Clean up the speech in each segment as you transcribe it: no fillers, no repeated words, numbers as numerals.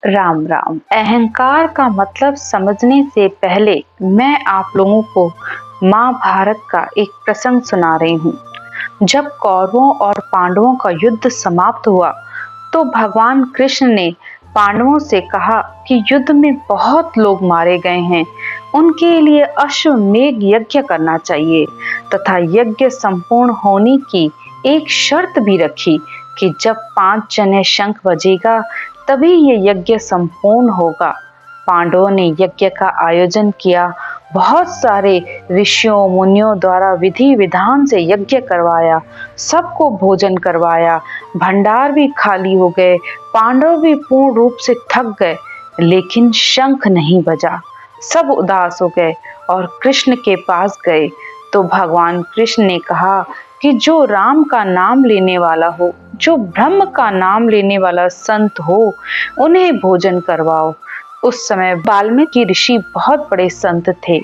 राम राम। अहंकार का मतलब समझने से पहले मैं आप लोगों को महाभारत का एक प्रसंग सुना रही हूँ। जब कौरवों और पांडवों का युद्ध समाप्त हुआ तो भगवान कृष्ण ने पांडवों से कहा कि युद्ध में बहुत लोग मारे गए हैं, उनके लिए अश्वमेध यज्ञ करना चाहिए तथा यज्ञ संपूर्ण होने की एक शर्त भी रखी कि जब 5 जने शंख बजेगा तभी ये यज्ञ संपूर्ण होगा। पांडवों ने यज्ञ का आयोजन किया, बहुत सारे ऋषियों मुनियों द्वारा विधि विधान से यज्ञ करवाया, सबको भोजन करवाया, भंडार भी खाली हो गए, पांडव भी पूर्ण रूप से थक गए, लेकिन शंख नहीं बजा। सब उदास हो गए और कृष्ण के पास गए तो भगवान कृष्ण ने कहा कि जो राम का नाम लेने वाला हो, जो ब्रह्म का नाम लेने वाला संत हो, उन्हें भोजन करवाओ। उस समय वाल्मीकि ऋषि बहुत बड़े संत थे।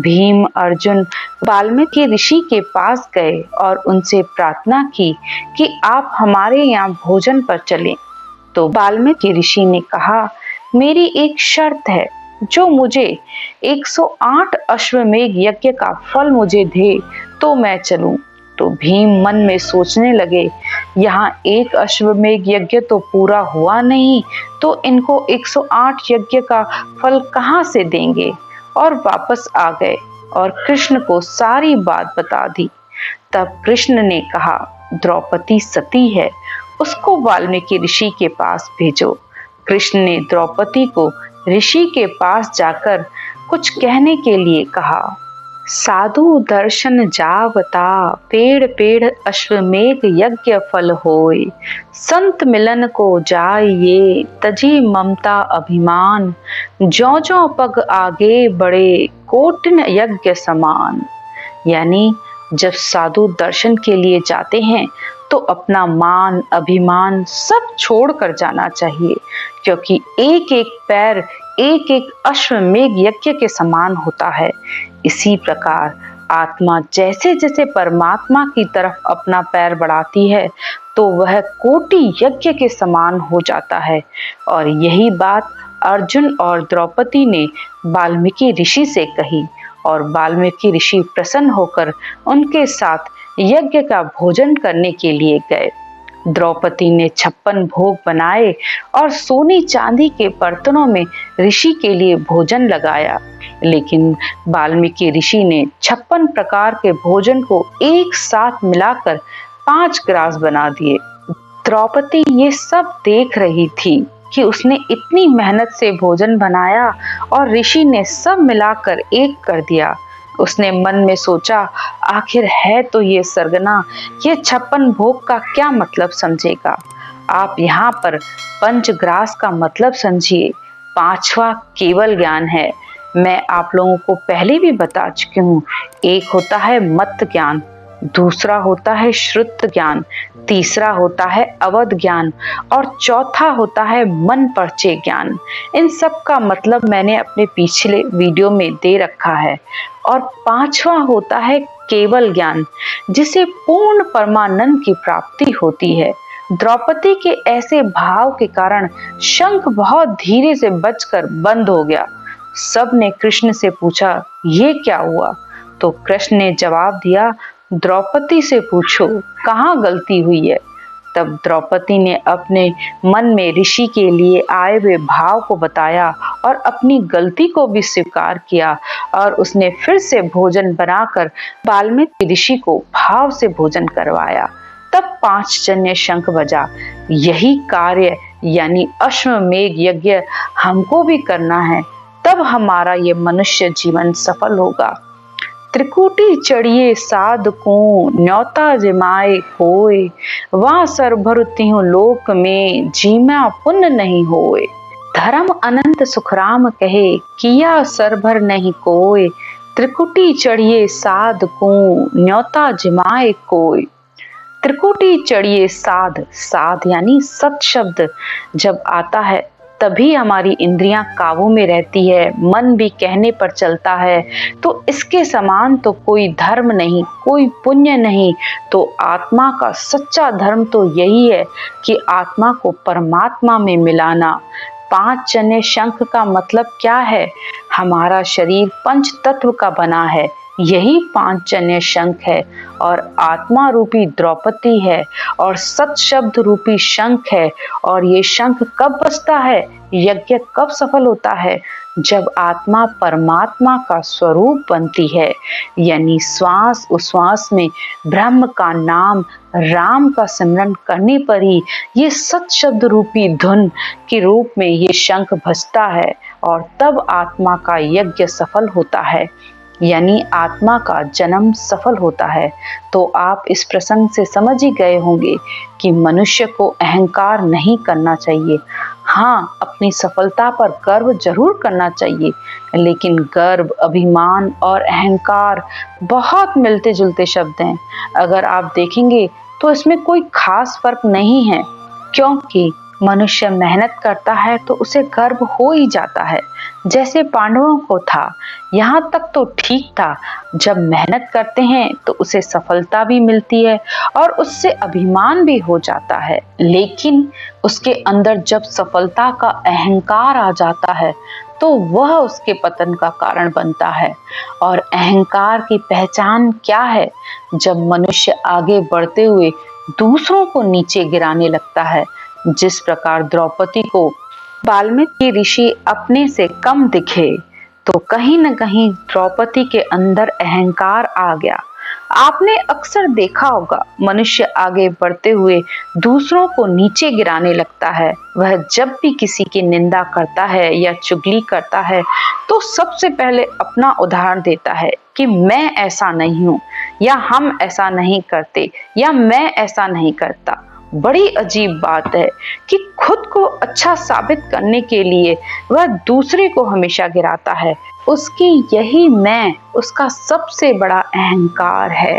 भीम अर्जुन वाल्मीकि ऋषि के पास गए और उनसे प्रार्थना की कि आप हमारे यहाँ भोजन पर चलें। तो वाल्मीकि ऋषि ने कहा, मेरी एक शर्त है, जो मुझे 108 अश्वमेध यज्ञ का फल मुझे दे तो मैं चलूं। तो भीम मन में सोचने लगे, यहाँ एक अश्वमेध यज्ञ तो पूरा हुआ नहीं, तो इनको 108 यज्ञ का फल कहाँ से देंगे, और वापस आ गए और कृष्ण को सारी बात बता दी। तब कृष्ण ने कहा, द्रौपदी सती है, उसको वाल्मीकि ऋषि के पास भेजो। कृष्ण ने द्रौपदी को ऋषि के पास जाकर कुछ कहने के लिए कहा। साधु दर्शन जावता, पेड़ पेड़ अश्वमेध यज्ञ फल होय। संत मिलन को जाइए, तजी ममता अभिमान। ज्यों ज्यों पग आगे बढ़े, कोटिन यज्ञ समान। यानी जब साधु दर्शन के लिए जाते हैं तो अपना मान अभिमान सब छोड़कर जाना चाहिए, क्योंकि एक एक पैर एक एक अश्वमेध यज्ञ के समान होता है। इसी प्रकार आत्मा जैसे जैसे परमात्मा की तरफ अपना पैर बढ़ाती है तो वह कोटि यज्ञ के समान हो जाता है। और यही बात अर्जुन और द्रौपदी ने वाल्मीकि ऋषि से कही और वाल्मीकि ऋषि प्रसन्न होकर उनके साथ यज्ञ का भोजन करने के लिए गए। द्रौपदी ने 56 भोग बनाए और सोने चांदी के बर्तनों में ऋषि के लिए भोजन लगाया, लेकिन वाल्मीकि ऋषि ने 56 प्रकार के भोजन को एक साथ मिलाकर 5 ग्रास बना दिए। द्रौपदी ये सब देख रही थी कि उसने इतनी मेहनत से भोजन बनाया और ऋषि ने सब मिलाकर एक कर दिया। उसने मन में सोचा, आखिर है तो ये सरगना, ये 56 भोग का क्या मतलब समझेगा। आप यहाँ पर पंचग्रास का मतलब समझिए। 5वां केवल ज्ञान है। मैं आप लोगों को पहले भी बता चुकी हूँ। एक होता है मत ज्ञान, दूसरा होता है श्रुत ज्ञान, तीसरा होता है अवध ज्ञान और चौथा होता है मन परचे ज्ञान। इन सब का मतलब मैंने अपने पिछले वीडियो में दे रखा है। और 5वां होता है केवल ज्ञान, जिसे पूर्ण परमानंद की प्राप्ति होती है। द्रौपदी के ऐसे भाव के कारण शंख बहुत धीरे से बजकर बंद हो गया। सब ने कृष्ण से पूछा, ये क्या हुआ? तो कृष्ण ने जवाब दिया, द्रौपदी से पूछो कहाँ गलती हुई है। तब द्रौपदी ने अपने मन में ऋषि के लिए आए हुए भाव को बताया और अपनी गलती को भी स्वीकार किया, और उसने फिर से भोजन बनाकर वाल्मीकि ऋषि को भाव से भोजन करवाया। तब 5 जन्य शंख बजा। यही कार्य यानी अश्वमेध यज्ञ हमको भी करना है, तब हमारा ये मनुष्य जीवन सफल होगा। त्रिकुटी चढ़िए साध को, न्योता जिमाए कोय। वहाँ सर भरती हूँ लोक में, जीमा पुण्य नहीं होए। धर्म अनंत सुखराम कहे, किया सर भर नहीं कोय। त्रिकुटी चढ़िए साध को, न्योता जिमाए कोय। त्रिकुटी चढ़िए साध, साध यानी सत शब्द जब आता है तभी हमारी इंद्रियां काबू में रहती है, मन भी कहने पर चलता है। तो इसके समान तो कोई धर्म नहीं, कोई पुण्य नहीं। तो आत्मा का सच्चा धर्म तो यही है कि आत्मा को परमात्मा में मिलाना। 5 जने शंख का मतलब क्या है? हमारा शरीर पंच तत्व का बना है, यही 5 जने शंख है। और आत्मा रूपी द्रौपदी है और सत शब्द रूपी शंख है। और ये शंख कब बजता है, यज्ञ कब सफल होता है? जब आत्मा परमात्मा का स्वरूप बनती है, यानी श्वास उश्वास में ब्रह्म का नाम राम का सिमरन करने पर ही ये सत शब्द रूपी धुन के रूप में ये शंख बजता है और तब आत्मा का यज्ञ सफल होता है, यानी आत्मा का जन्म सफल होता है। तो आप इस प्रसंग से समझ ही गए होंगे कि मनुष्य को अहंकार नहीं करना चाहिए। हाँ, अपनी सफलता पर गर्व जरूर करना चाहिए, लेकिन गर्व, अभिमान और अहंकार बहुत मिलते जुलते शब्द हैं। अगर आप देखेंगे तो इसमें कोई खास फर्क नहीं है, क्योंकि मनुष्य मेहनत करता है तो उसे गर्व हो ही जाता है। जैसे पांडवों को था, यहाँ तक तो ठीक था। जब मेहनत करते हैं तो उसे सफलता भी मिलती है और उससे अभिमान भी हो जाता है, लेकिन उसके अंदर जब सफलता का अहंकार आ जाता है तो वह उसके पतन का कारण बनता है। और अहंकार की पहचान क्या है? जब मनुष्य आगे बढ़ते हुए दूसरों को नीचे गिराने लगता है। जिस प्रकार द्रौपदी को वाल्मीकि ऋषि अपने से कम दिखे, तो कहीं न कहीं द्रौपदी के अंदर अहंकार आ गया। आपने अक्सर देखा होगा, मनुष्य आगे बढ़ते हुए दूसरों को नीचे गिराने लगता है। वह जब भी किसी की निंदा करता है या चुगली करता है तो सबसे पहले अपना उदाहरण देता है कि मैं ऐसा नहीं हूँ, या हम ऐसा नहीं करते, या मैं ऐसा नहीं करता। बड़ी अजीब बात है कि खुद को अच्छा साबित करने के लिए वह दूसरे को हमेशा गिराता है। उसकी यही मैं उसका सबसे बड़ा अहंकार है।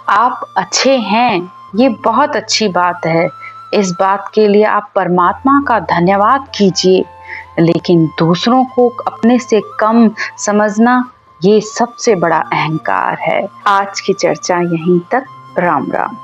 आप अच्छे हैं, ये बहुत अच्छी बात है। इस बात के लिए आप परमात्मा का धन्यवाद कीजिए, लेकिन दूसरों को अपने से कम समझना, ये सबसे बड़ा अहंकार है। आज की चर्चा यहीं तक। राम राम।